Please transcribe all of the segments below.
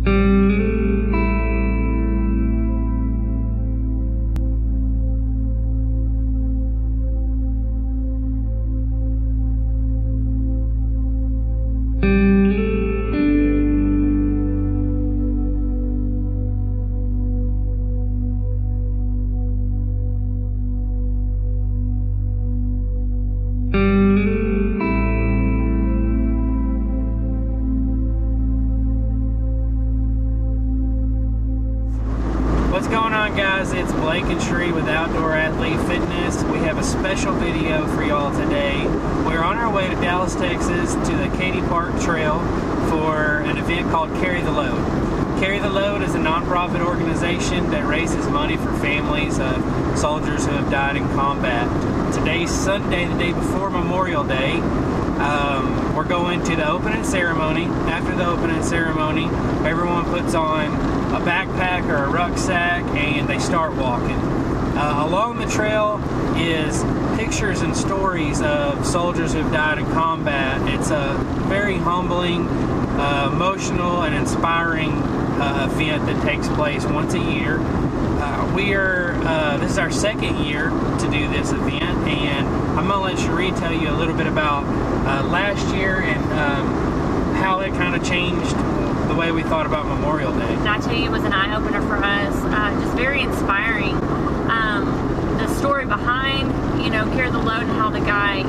What's going on, guys? It's Blake and Sheree with Outdoor Athlete Fitness. We have a special video for y'all today. We're on our way to Dallas, Texas to the Katy Park Trail for an event called Carry the Load. Carry the Load is a non-profit organization that raises money for families of soldiers who have died in combat. Today's Sunday, the day before Memorial Day. We're going to the opening ceremony. After the opening ceremony, everyone puts on a backpack or a rucksack and they start walking. Along the trail is pictures and stories of soldiers who've died in combat. It's a very humbling, emotional, and inspiring event that takes place once a year. This is our second year to do this event, and I'm gonna let Sheree tell you a little bit about last year and how it kind of changed the way we thought about Memorial Day. I tell you, it was an eye-opener for us, just very inspiring. The story behind, Carry the Load and how the guy,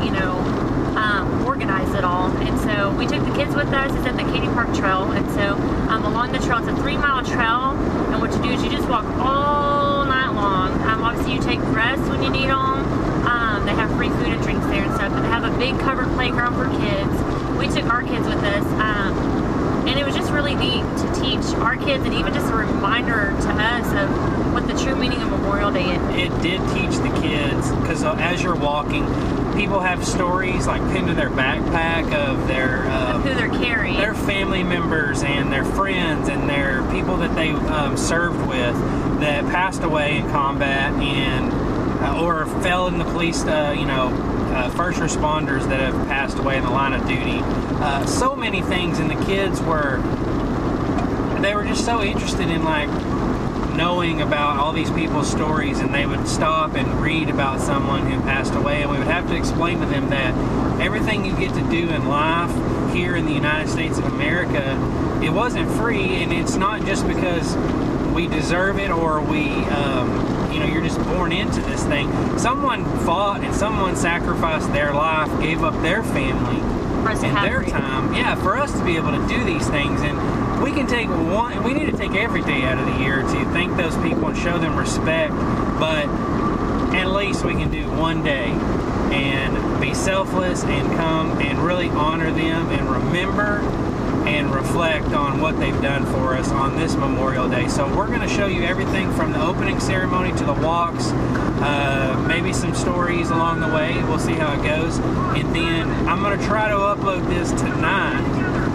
organized it all. And so we took the kids with us. It's at the Katy Park Trail, and so along the trail, it's a 3-mile trail, and what you do is you just walk all night long. Obviously you take rest when you need them. They have free food and drinks there and stuff, but they have a big covered playground for kids. We took our kids with us, and it was just really neat to teach our kids, and even just a reminder to us of what the true meaning of Memorial Day is. It did teach the kids, because as you're walking, people have stories like pinned to their backpack of who they're carrying, their family members and their friends and their people that they served with that passed away in combat and or fell in the police, first responders that have passed away in the line of duty. So many things, and the kids were just so interested in knowing about all these people's stories, and they would stop and read about someone who passed away, and we would have to explain to them that everything you get to do in life here in the United States of America, it wasn't free, and it's not just because we deserve it or you're just born into this thing. Someone fought and someone sacrificed their life, gave up their family and their time, for us to be able to do these things. And we need to take every day out of the year to thank those people and show them respect, but at least we can do one day and be selfless and come and really honor them and remember and reflect on what they've done for us on this Memorial Day. So we're going to show you everything from the opening ceremony to the walks, maybe some stories along the way. We'll see how it goes. And then I'm going to try to upload this tonight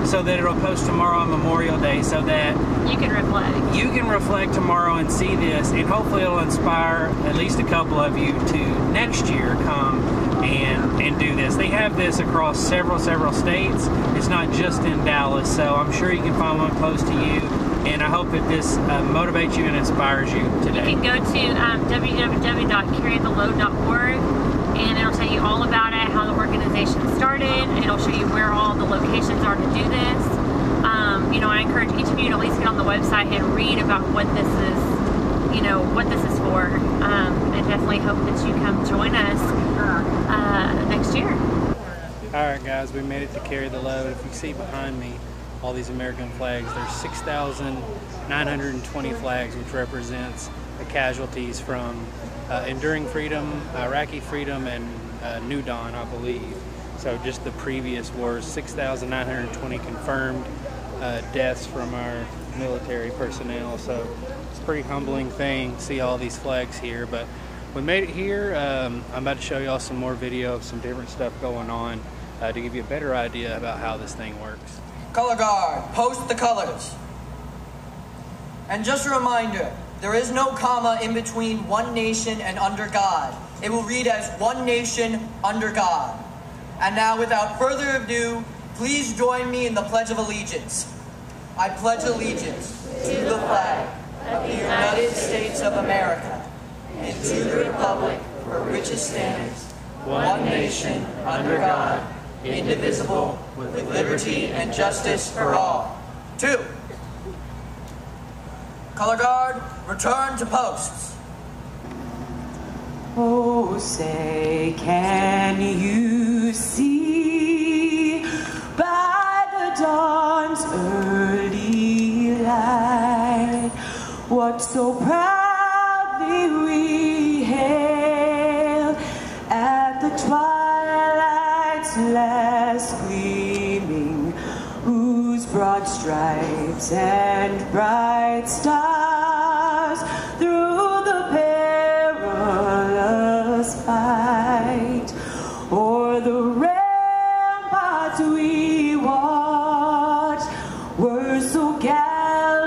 so that it'll post tomorrow on Memorial Day, so that you can reflect. You can reflect tomorrow and see this, and hopefully it'll inspire at least a couple of you to next year come and do this. They have this across several states. It's not just in Dallas, so I'm sure you can find one close to you, and I hope that this motivates you and inspires you today. You can go to www.carrytheload.org, and it'll tell you all about it, how the organization started. It'll show you where all the locations are to do this. I encourage each of you to at least get on the website and read about what this is, what this is for. I definitely hope that you come join us next year. Alright guys, we made it to Carry the Load. If you see behind me all these American flags, there's 6,920 flags, which represents the casualties from Enduring Freedom, Iraqi Freedom, and New Dawn, I believe. So just the previous wars, 6,920 confirmed deaths from our military personnel. So it's a pretty humbling thing to see all these flags here. But we made it here. I'm about to show y'all some more video of some different stuff going on to give you a better idea about how this thing works. Color guard, post the colors. And just a reminder, there is no comma in between one nation and under God. It will read as one nation under God. And now, without further ado, please join me in the Pledge of Allegiance. I pledge allegiance to the flag of the United States of America and to the republic for which it stands, one nation, under God, indivisible, with liberty and justice for all. 2. Color guard, return to posts. Oh, say, can you see by the dawn's early light what so proudly we hailed at the twilight's last gleaming, whose broad stripes and bright stars through the perilous fight o'er the ramparts we watched were so gallantly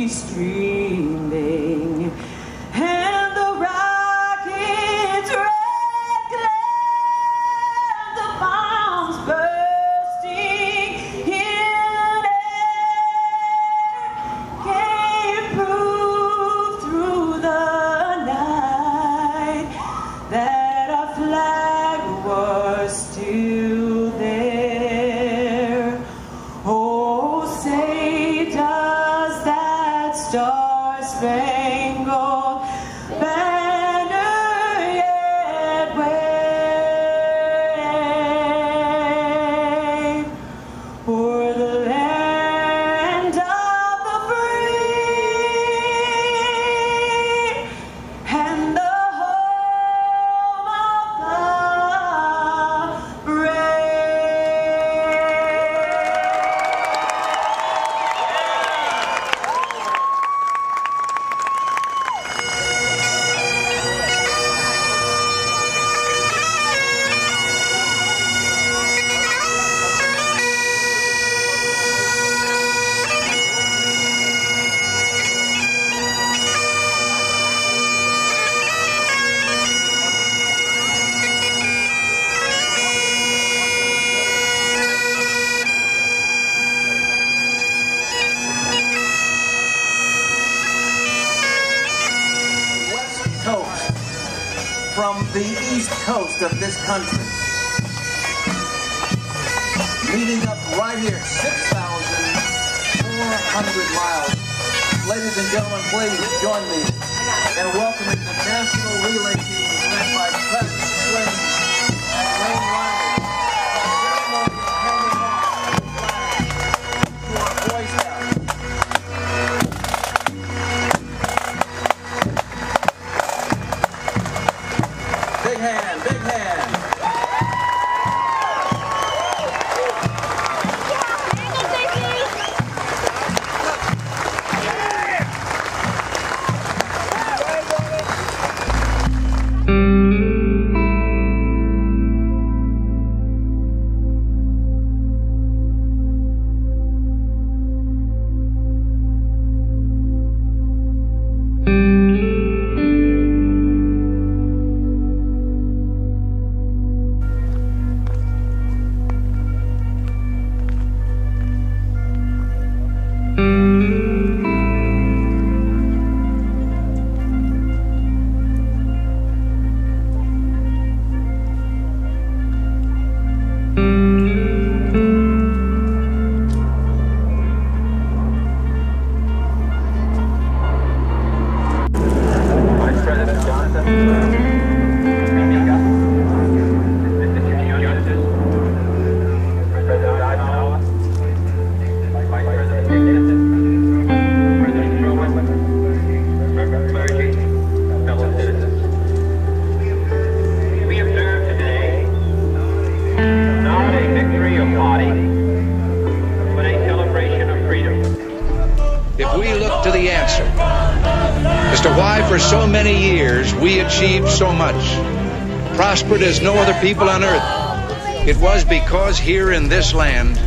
streaming, and the rockets' red glare, the bombs bursting in air, gave proof through the night that our flag was still there. Oh, say, does that star-spangled banner yet wave o'er the land of the free and the home of the West Coast, from the east coast of this country, meeting up right here, 6,400 miles. Ladies and gentlemen, please join me in welcoming the National Relay Team led by Travis Sling and Wayne Riley. The ceremony of handing off the flag to our Boy Scouts. Big hand, big hand. To the answer as to why for so many years we achieved so much, prospered as no other people on earth. It was because here in this land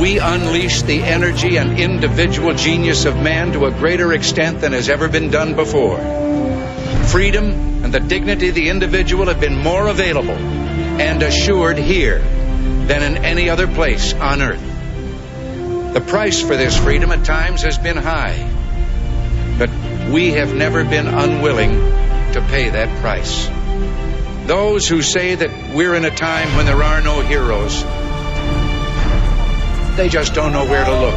we unleashed the energy and individual genius of man to a greater extent than has ever been done before. Freedom and the dignity of the individual have been more available and assured here than in any other place on earth. The price for this freedom at times has been high, but we have never been unwilling to pay that price. Those who say that we're in a time when there are no heroes, they just don't know where to look.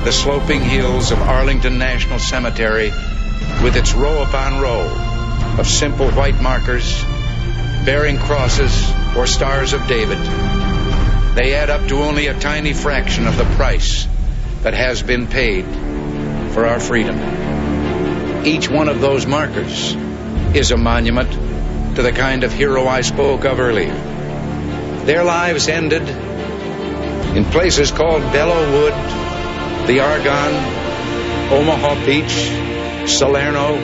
The sloping hills of Arlington National Cemetery, with its row upon row of simple white markers bearing crosses or stars of David, they add up to only a tiny fraction of the price that has been paid for our freedom. Each one of those markers is a monument to the kind of hero I spoke of earlier. Their lives ended in places called Belleau Wood, the Argonne, Omaha Beach, Salerno,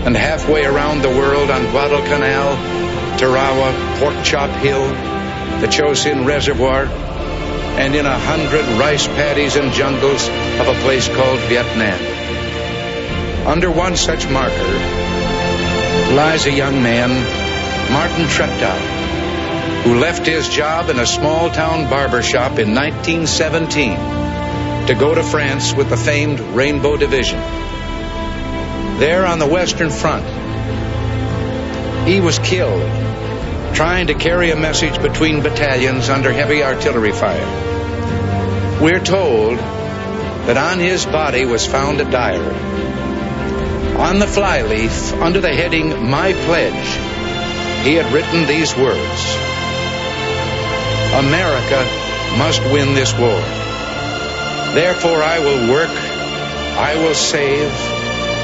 and halfway around the world on Guadalcanal, Tarawa, Pork Chop Hill, the Chosin Reservoir, and in 100 rice paddies and jungles of a place called Vietnam. Under one such marker lies a young man, Martin Treptow, who left his job in a small-town barber shop in 1917 to go to France with the famed Rainbow Division. There on the Western Front, he was killed trying to carry a message between battalions under heavy artillery fire. We're told that on his body was found a diary. On the flyleaf, under the heading, My Pledge, he had written these words: America must win this war. Therefore I will work, I will save,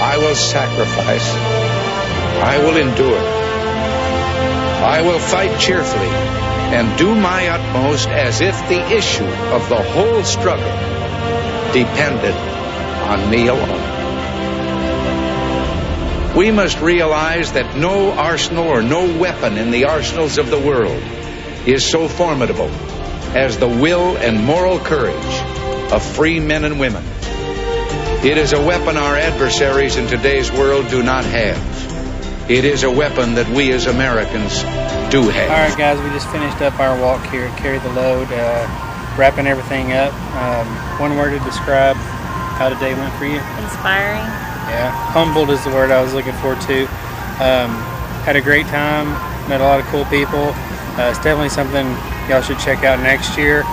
I will sacrifice, I will endure. I will fight cheerfully and do my utmost as if the issue of the whole struggle depended on me alone. We must realize that no arsenal or no weapon in the arsenals of the world is so formidable as the will and moral courage of free men and women. It is a weapon our adversaries in today's world do not have. It is a weapon that we as Americans do have. All right, guys, we just finished up our walk here at Carry the Load, wrapping everything up. One word to describe how today went for you? Inspiring. Yeah, humbled is the word I was looking for too. Had a great time, met a lot of cool people. It's definitely something y'all should check out next year.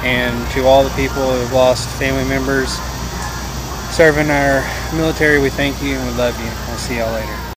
And to all the people who have lost family members serving our military, we thank you and we love you. We'll see y'all later.